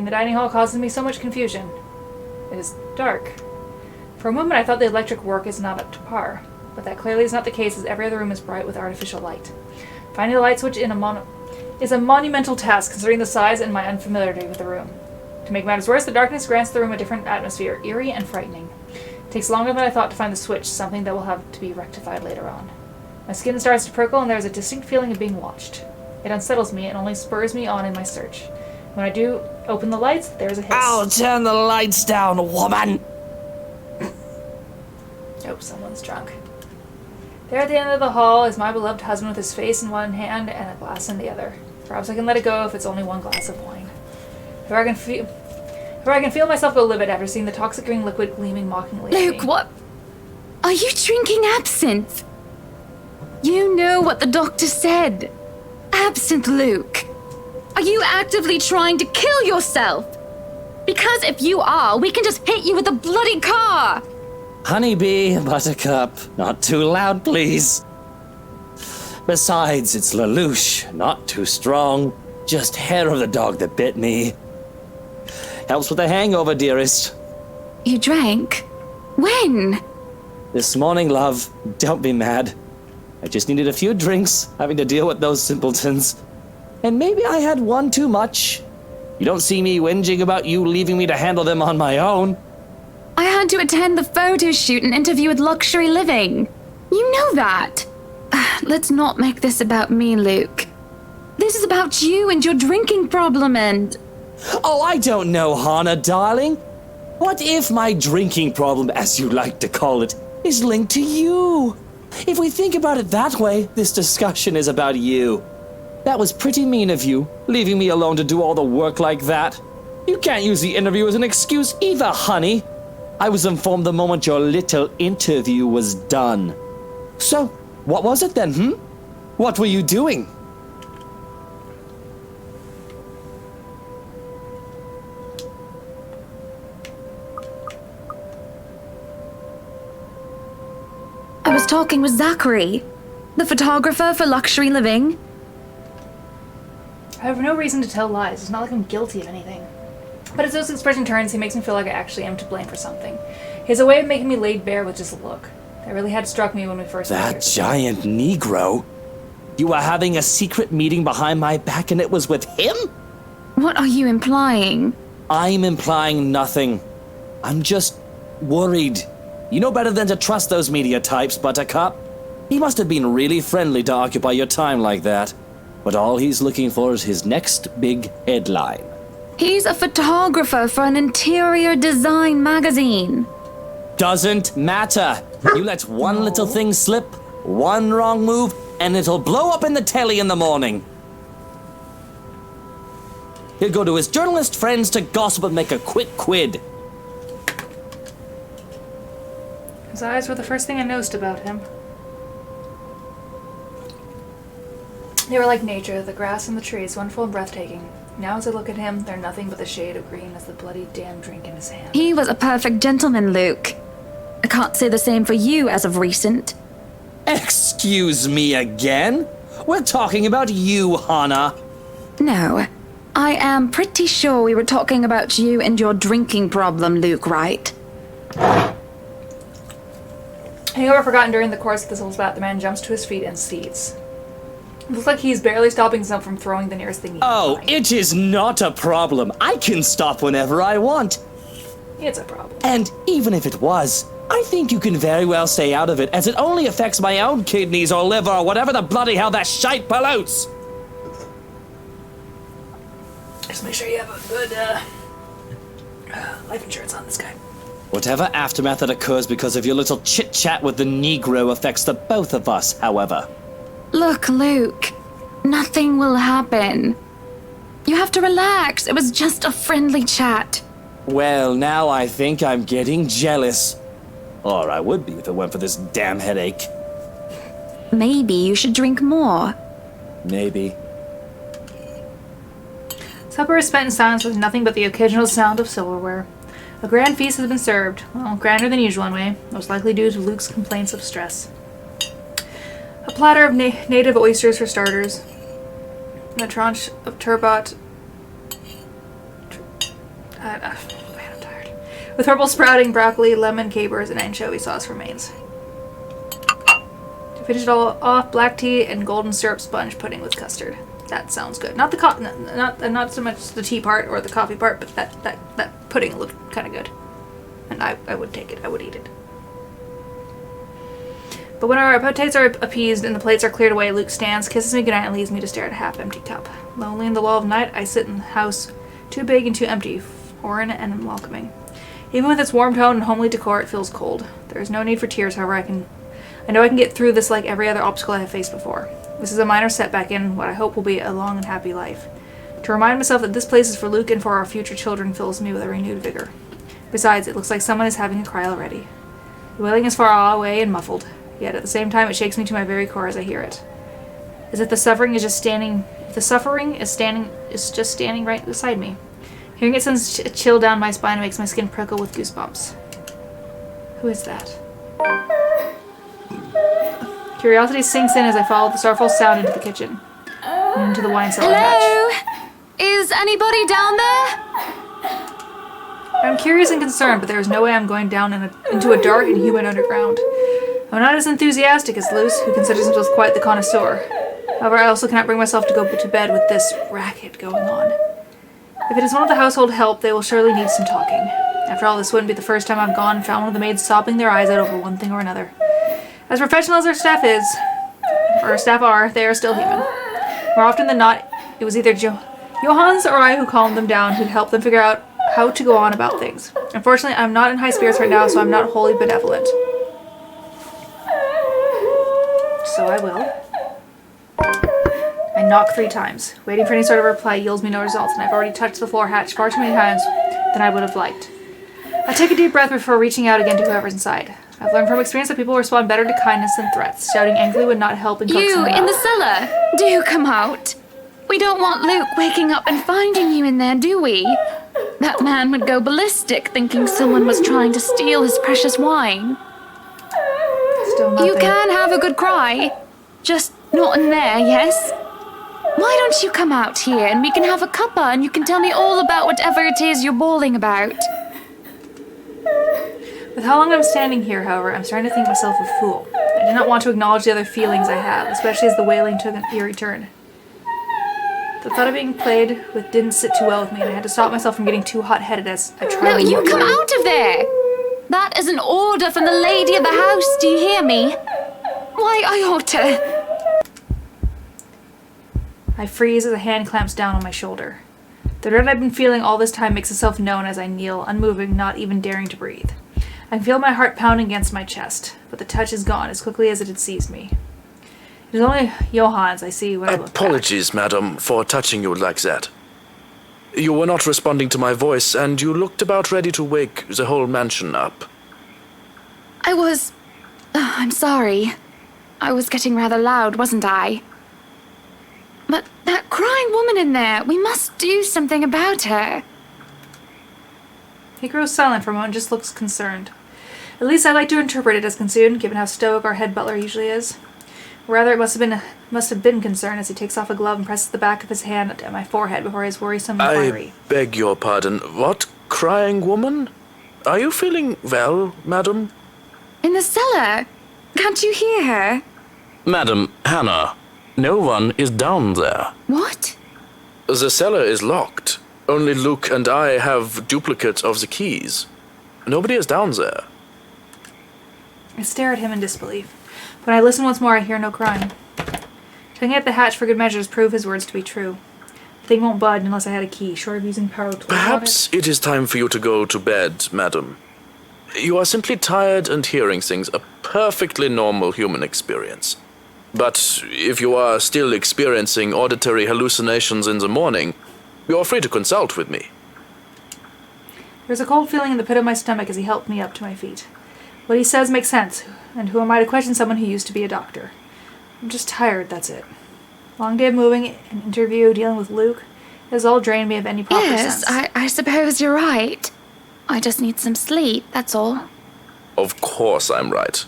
in the dining hall causes me so much confusion. It is dark. For a moment I thought the electric work is not up to par, but that clearly is not the case as every other room is bright with artificial light. Finding the light switch is a monumental task considering the size and my unfamiliarity with the room. To make matters worse, the darkness grants the room a different atmosphere, eerie and frightening. It takes longer than I thought to find the switch, something that will have to be rectified later on. My skin starts to prickle and there is a distinct feeling of being watched. It unsettles me and only spurs me on in my search. When I do open the lights, there is a hiss. I'll turn the lights down, woman! Oh, someone's drunk. There at the end of the hall is my beloved husband with his face in one hand and a glass in the other. Perhaps I can let it go if it's only one glass of wine. If I can feel myself go livid after seeing the toxic green liquid gleaming mockingly at me. Luke, what? Are you drinking absinthe? You know what the doctor said. Absinthe, Luke. Are you actively trying to kill yourself? Because if you are, we can just hit you with a bloody car. Honeybee, Buttercup, not too loud, please. Besides, it's Lelouch, not too strong. Just hair of the dog that bit me. Helps with the hangover, dearest. You drank? When? This morning, love. Don't be mad. I just needed a few drinks, having to deal with those simpletons. And maybe I had one too much. You don't see me whinging about you leaving me to handle them on my own. I had to attend the photo shoot and interview with Luxury Living. You know that. Let's not make this about me, Luke. This is about you and your drinking problem and... Oh, I don't know, Hannah, darling. What if my drinking problem, as you like to call it, is linked to you? If we think about it that way, this discussion is about you. That was pretty mean of you, leaving me alone to do all the work like that. You can't use the interview as an excuse either, honey. I was informed the moment your little interview was done. So, what was it then, What were you doing? I was talking with Zachary, the photographer for Luxury Living. I have no reason to tell lies. It's not like I'm guilty of anything. But as those expression turns, he makes me feel like I actually am to blame for something. He has a way of making me laid bare with just a look. That really had struck me when we first met. That giant Negro? You were having a secret meeting behind my back and it was with him? What are you implying? I'm implying nothing. I'm just worried. You know better than to trust those media types, Buttercup. He must have been really friendly to occupy your time like that. But all he's looking for is his next big headline. He's a photographer for an interior design magazine. Doesn't matter. You let one little thing slip, one wrong move, and it'll blow up in the telly in the morning. He'll go to his journalist friends to gossip and make a quick quid. His eyes were the first thing I noticed about him. They were like nature, the grass and the trees, wonderful and breathtaking. Now as I look at him, they're nothing but the shade of green as the bloody damn drink in his hand. He was a perfect gentleman, Luke. I can't say the same for you as of recent. Excuse me again? We're talking about you, Hannah. No, I am pretty sure we were talking about you and your drinking problem, Luke, right? Hangover forgotten during the course of this whole spat, the man jumps to his feet and sees. It looks like he's barely stopping himself from throwing the nearest thing he can find. It is not a problem. I can stop whenever I want. It's a problem. And even if it was, I think you can very well stay out of it, as it only affects my own kidneys or liver or whatever the bloody hell that shite pollutes. Just make sure you have a good life insurance on this guy. Whatever aftermath that occurs because of your little chit-chat with the Negro affects the both of us, however. Look, Luke, nothing will happen. You have to relax. It was just a friendly chat. Well, now I think I'm getting jealous. Or I would be if it weren't for this damn headache. Maybe you should drink more. Maybe. Supper is spent in silence with nothing but the occasional sound of silverware. A grand feast has been served. Well, grander than usual anyway, most likely due to Luke's complaints of stress. A platter of native oysters for starters. And a tranche of turbot. Man, I'm tired. With purple sprouting, broccoli, lemon, capers, and anchovy sauce for mains. To finish it all off, black tea and golden syrup sponge pudding with custard. That sounds good. Not the not so much the tea part or the coffee part, but that pudding looked kind of good. And I would take it. I would eat it. But when our appetites are appeased and the plates are cleared away, Luke stands, kisses me goodnight, and leaves me to stare at a half-empty cup. Lonely in the lull of night, I sit in the house, too big and too empty, foreign and unwelcoming. Even with its warm tone and homely decor, it feels cold. There is no need for tears, however. I know I can get through this like every other obstacle I have faced before. This is a minor setback in what I hope will be a long and happy life. To remind myself that this place is for Luke and for our future children fills me with a renewed vigor. Besides, it looks like someone is having a cry already. The wailing is far away and muffled, yet at the same time it shakes me to my very core as I hear it. As if the suffering is just standing right beside me. Hearing it sends a chill down my spine and makes my skin prickle with goosebumps. Who is that? Curiosity sinks in as I follow the sorrowful sound into the kitchen and into the wine cellar hatch. Hello? Is anybody down there? I'm curious and concerned, but there is no way I'm going down into a dark and human underground. I'm not as enthusiastic as Luce, who considers himself quite the connoisseur. However, I also cannot bring myself to go to bed with this racket going on. If it is one of the household help, they will surely need some talking. After all, this wouldn't be the first time I've gone and found one of the maids sobbing their eyes out over one thing or another. As professional as our staff is, or our staff are, they are still human. More often than not, it was either Johannes or I who calmed them down, who'd help them figure out how to go on about things. Unfortunately, I'm not in high spirits right now, so I'm not wholly benevolent. So I will. I knock 3 times. Waiting for any sort of reply yields me no results, and I've already touched the floor hatch far too many times than I would have liked. I take a deep breath before reaching out again to whoever's inside. I've learned from experience that people respond better to kindness than threats. Shouting angrily would not help in coaxing You, them in out. the cellar! Do come out! We don't want Luke waking up and finding you in there, do we? That man would go ballistic thinking someone was trying to steal his precious wine. Still nothing. You can have a good cry. Just not in there, yes? Why don't you come out here and we can have a cuppa and you can tell me all about whatever it is you're bawling about? With how long I'm standing here, however, I'm starting to think myself a fool. I do not want to acknowledge the other feelings I have, especially as the wailing took an eerie turn. The thought of being played with didn't sit too well with me, and I had to stop myself from getting too hot-headed as I tried No, to you walk come away. out of there! That is an order from the lady of the house, do you hear me? Why, I ought to... I freeze as a hand clamps down on my shoulder. The dread I've been feeling all this time makes itself known as I kneel, unmoving, not even daring to breathe. I can feel my heart pounding against my chest, but the touch is gone as quickly as it had seized me. It is only Johannes I see when I look back. Apologies, madam, for touching you like that. You were not responding to my voice, and you looked about ready to wake the whole mansion up. I was... I'm sorry. I was getting rather loud, wasn't I? But that crying woman in there, we must do something about her. He grows silent for a moment and just looks concerned. At least I like to interpret it as concerned, given how stoic our head butler usually is. Rather, it must have been concern as he takes off a glove and presses the back of his hand at my forehead before his worrisome inquiry. I beg your pardon. What crying woman? Are you feeling well, madam? In the cellar. Can't you hear her? Madam Hannah, no one is down there. What? The cellar is locked. Only Luke and I have duplicates of the keys. Nobody is down there. I stare at him in disbelief. When I listen once more, I hear no crying. Tugging at the hatch for good measures prove his words to be true. The thing won't budge unless I had a key, short of using power tools on Perhaps it is time for you to go to bed, madam. You are simply tired and hearing things, a perfectly normal human experience. But if you are still experiencing auditory hallucinations in the morning, you are free to consult with me. There's a cold feeling in the pit of my stomach as he helped me up to my feet. What he says makes sense, and who am I to question someone who used to be a doctor? I'm just tired, that's it. Long day of moving, an interview, dealing with Luke, it has all drained me of any proper Yes, sense. I suppose you're right. I just need some sleep, that's all. Of course I'm right.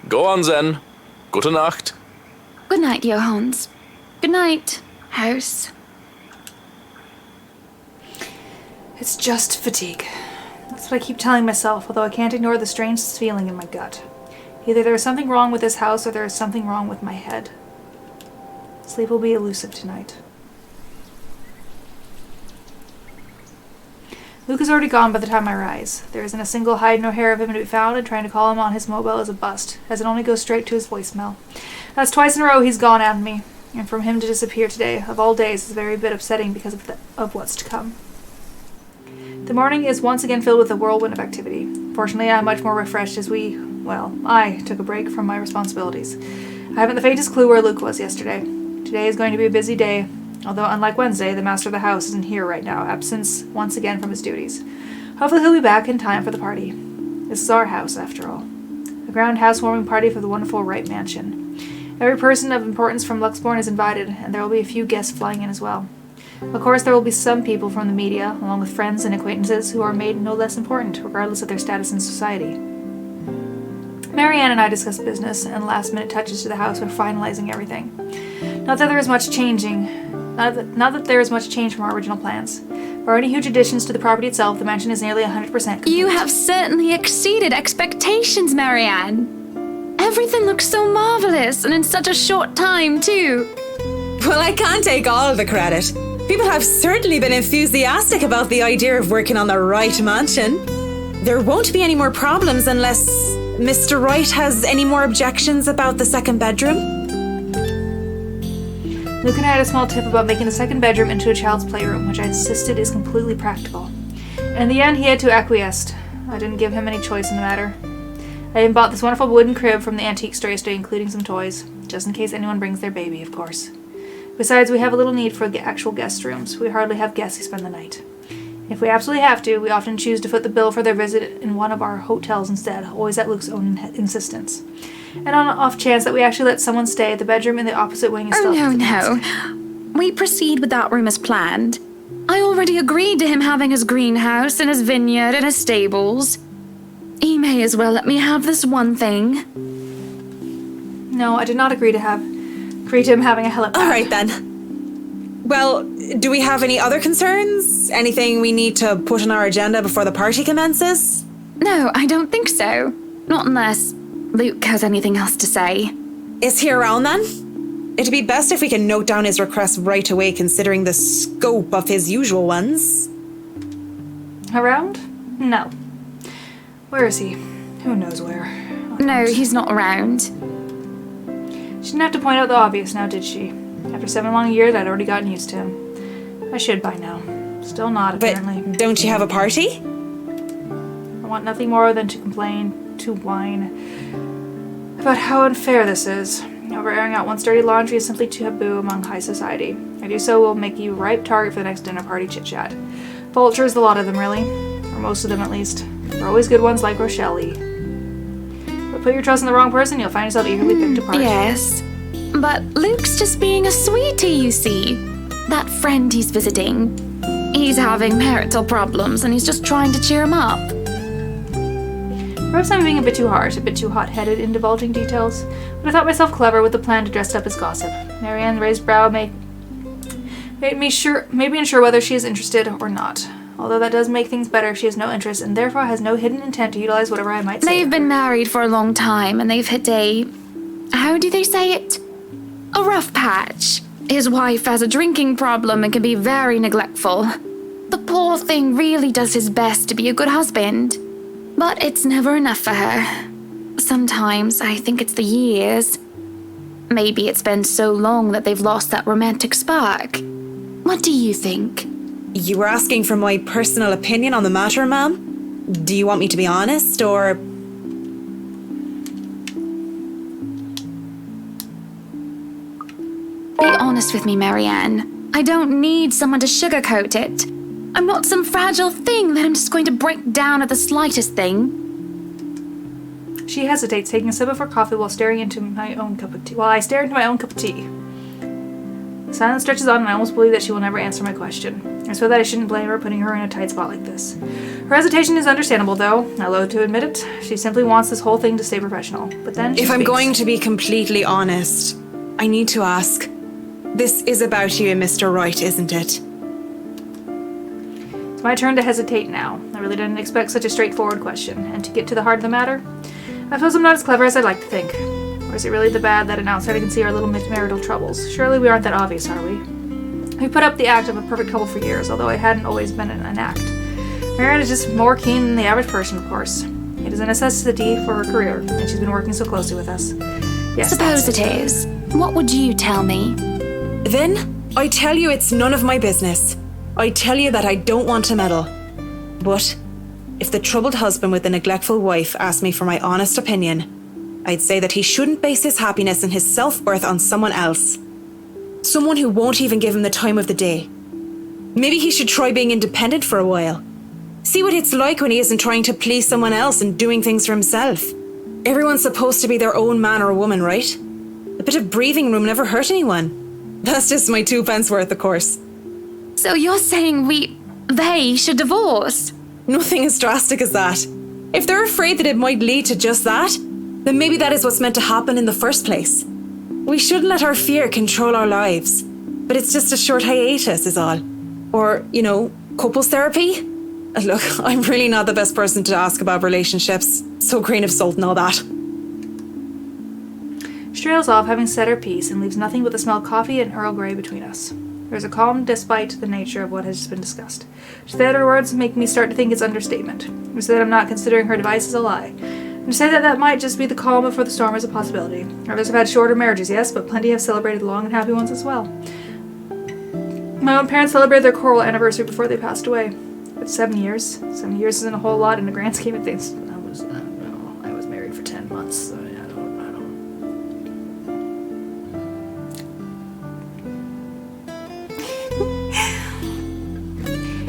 Go on then. Gute Nacht. Good night, Johannes. Good night, house. It's just fatigue. That's what I keep telling myself, although I can't ignore the strangest feeling in my gut. Either there is something wrong with this house, or there is something wrong with my head. Sleep will be elusive tonight. Luke is already gone by the time I rise. There isn't a single hide nor hair of him to be found, and trying to call him on his mobile is a bust, as it only goes straight to his voicemail. That's twice in a row he's gone on me, and from him to disappear today, of all days, is a very bit upsetting because of what's to come. The morning is once again filled with a whirlwind of activity. Fortunately, I am much more refreshed as I took a break from my responsibilities. I haven't the faintest clue where Luke was yesterday. Today is going to be a busy day, although unlike Wednesday, the master of the house isn't here right now, absence once again from his duties. Hopefully he'll be back in time for the party. This is our house, after all. A grand housewarming party for the wonderful Wright mansion. Every person of importance from Luxbourne is invited, and there will be a few guests flying in as well. Of course, there will be some people from the media, along with friends and acquaintances, who are made no less important, regardless of their status in society. Marianne and I discussed business and last-minute touches to the house when finalizing everything. Not that there is much change from our original plans. For any huge additions to the property itself, the mansion is nearly 100% complete. You have certainly exceeded expectations, Marianne. Everything looks so marvelous, and in such a short time, too. Well, I can't take all of the credit. People have certainly been enthusiastic about the idea of working on the Wright mansion. There won't be any more problems unless Mr. Wright has any more objections about the second bedroom. Luke and I had a small tip about making the second bedroom into a child's playroom, which I insisted is completely practical. And in the end, he had to acquiesce. I didn't give him any choice in the matter. I even bought this wonderful wooden crib from the antique store yesterday, including some toys, just in case anyone brings their baby, of course. Besides, we have a little need for actual guest rooms. We hardly have guests who spend the night. If we absolutely have to, we often choose to foot the bill for their visit in one of our hotels instead, always at Luke's own insistence. And on an off chance that we actually let someone stay, the bedroom in the opposite wing is still... Oh, no. We proceed with that room as planned. I already agreed to him having his greenhouse and his vineyard and his stables. He may as well let me have this one thing. No, I did not agree to him having a helipad. All right, then. Well, do we have any other concerns? Anything we need to put on our agenda before the party commences? No, I don't think so. Not unless Luke has anything else to say. Is he around, then? It'd be best if we can note down his request right away, considering the scope of his usual ones. Around? No. Where is he? Who knows where? No, he's not around. She didn't have to point out the obvious now, did she? After 7 long years, I'd already gotten used to him. I should by now. Still not, apparently. But don't you have a party? I want nothing more than to complain, to whine about how unfair this is. Over airing out one's dirty laundry is simply taboo among high society. I do so will make you a ripe target for the next dinner party chit-chat. Vultures, the lot of them, really. Or most of them, at least. They're always good ones like Rochelle. But put your trust in the wrong person, you'll find yourself eagerly picked apart. Yes. But Luke's just being a sweetie, you see. That friend he's visiting. He's having marital problems and he's just trying to cheer him up. Perhaps I'm being a bit too harsh, a bit too hot-headed in divulging details, but I thought myself clever with the plan to dress up as gossip. Marianne's raised brow made me unsure whether she is interested or not. Although that does make things better if she has no interest and therefore has no hidden intent to utilize whatever I might say. They've been married for a long time and they've hit a... how do they say it? A rough patch. His wife has a drinking problem and can be very neglectful. The poor thing really does his best to be a good husband. But it's never enough for her. Sometimes I think it's the years. Maybe it's been so long that they've lost that romantic spark. What do you think? You were asking for my personal opinion on the matter, ma'am? Do you want me to be honest, or... Be honest with me, Marianne. I don't need someone to sugarcoat it. I'm not some fragile thing that I'm just going to break down at the slightest thing. She hesitates, taking a sip of her coffee while I stare into my own cup of tea. The silence stretches on and I almost believe that she will never answer my question. I swear that I shouldn't blame her putting her in a tight spot like this. Her hesitation is understandable, though. I loathe to admit it. She simply wants this whole thing to stay professional. But then she If I'm speaks. going to be completely honest, I need to ask. This is about you and Mr. Wright, isn't it? It's It's my turn to hesitate now. I really didn't expect such a straightforward question, and to get to the heart of the matter, I suppose I'm not as clever as I'd like to think. Or is it really the bad that an outsider can see our little marital troubles? Surely we aren't that obvious, are we? We put up the act of a perfect couple for years, although it hadn't always been an act. Marianne is just more keen than the average person, of course. It is a necessity for her career, and she's been working so closely with us. Yes, Suppose it is. What would you tell me? Then, I tell you it's none of my business. I tell you that I don't want to meddle. But if the troubled husband with the neglectful wife asked me for my honest opinion, I'd say that he shouldn't base his happiness and his self-worth on someone else. Someone who won't even give him the time of the day. Maybe he should try being independent for a while. See what it's like when he isn't trying to please someone else and doing things for himself. Everyone's supposed to be their own man or woman, right? A bit of breathing room never hurt anyone. That's just my 2 pence worth, of course. So you're saying they should divorce? Nothing as drastic as that. If they're afraid that it might lead to just that, then maybe that is what's meant to happen in the first place. We shouldn't let our fear control our lives. But it's just a short hiatus is all. Or, couples therapy? Look, I'm really not the best person to ask about relationships. So grain of salt and all that. She trails off, having said her piece, and leaves nothing but the smell of coffee and Earl Grey between us. There's a calm despite the nature of what has just been discussed. To say that her words make me start to think it's understatement. To say that I'm not considering her advice is a lie. And to say that might just be the calm before the storm is a possibility. Others have had shorter marriages, yes, but plenty have celebrated long and happy ones as well. My own parents celebrated their choral anniversary before they passed away. But 7 years. 7 years isn't a whole lot in the grand scheme of things. I was married for 10 months, so I don't.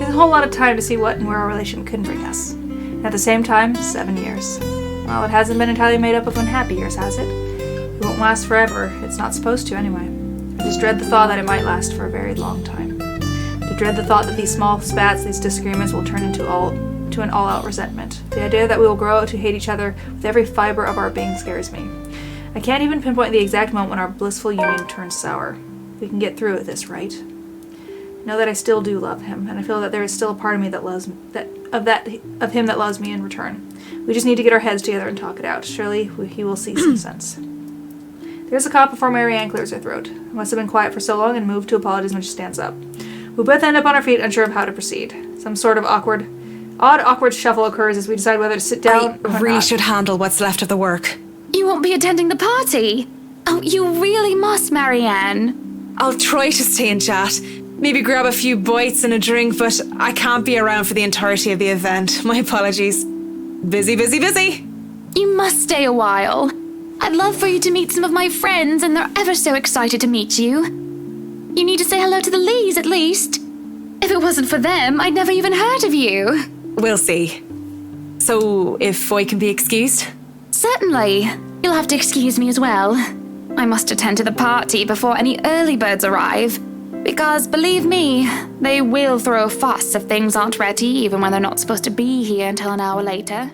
It's a whole lot of time to see what and where our relation could bring us. And at the same time, 7 years. Well, it hasn't been entirely made up of unhappy years, has it? It won't last forever. It's not supposed to, anyway. I just dread the thought that it might last for a very long time. I dread the thought that these small spats, these disagreements will turn into an all-out resentment. The idea that we will grow to hate each other with every fiber of our being scares me. I can't even pinpoint the exact moment when our blissful union turns sour. We can get through this, right? I know that I still do love him, and I feel that there is still a part of me that loves of him that loves me in return. We just need to get our heads together and talk it out. Surely he will see some sense. There's a cop before Marianne clears her throat. I must have been quiet for so long and moved to apologize when she stands up. We both end up on our feet, unsure of how to proceed. Some sort of awkward shuffle occurs as we decide whether to sit down I really should handle what's left of the work. You won't be attending the party? Oh, you really must, Marianne. I'll try to stay and chat. Maybe grab a few bites and a drink, but I can't be around for the entirety of the event. My apologies. Busy, busy, busy. You must stay a while. I'd love for you to meet some of my friends, and they're ever so excited to meet you. You need to say hello to the Lees, at least. If it wasn't for them, I'd never even heard of you. We'll see. So, if I can be excused? Certainly. You'll have to excuse me as well. I must attend to the party before any early birds arrive. Because, believe me, they will throw a fuss if things aren't ready, even when they're not supposed to be here until an hour later.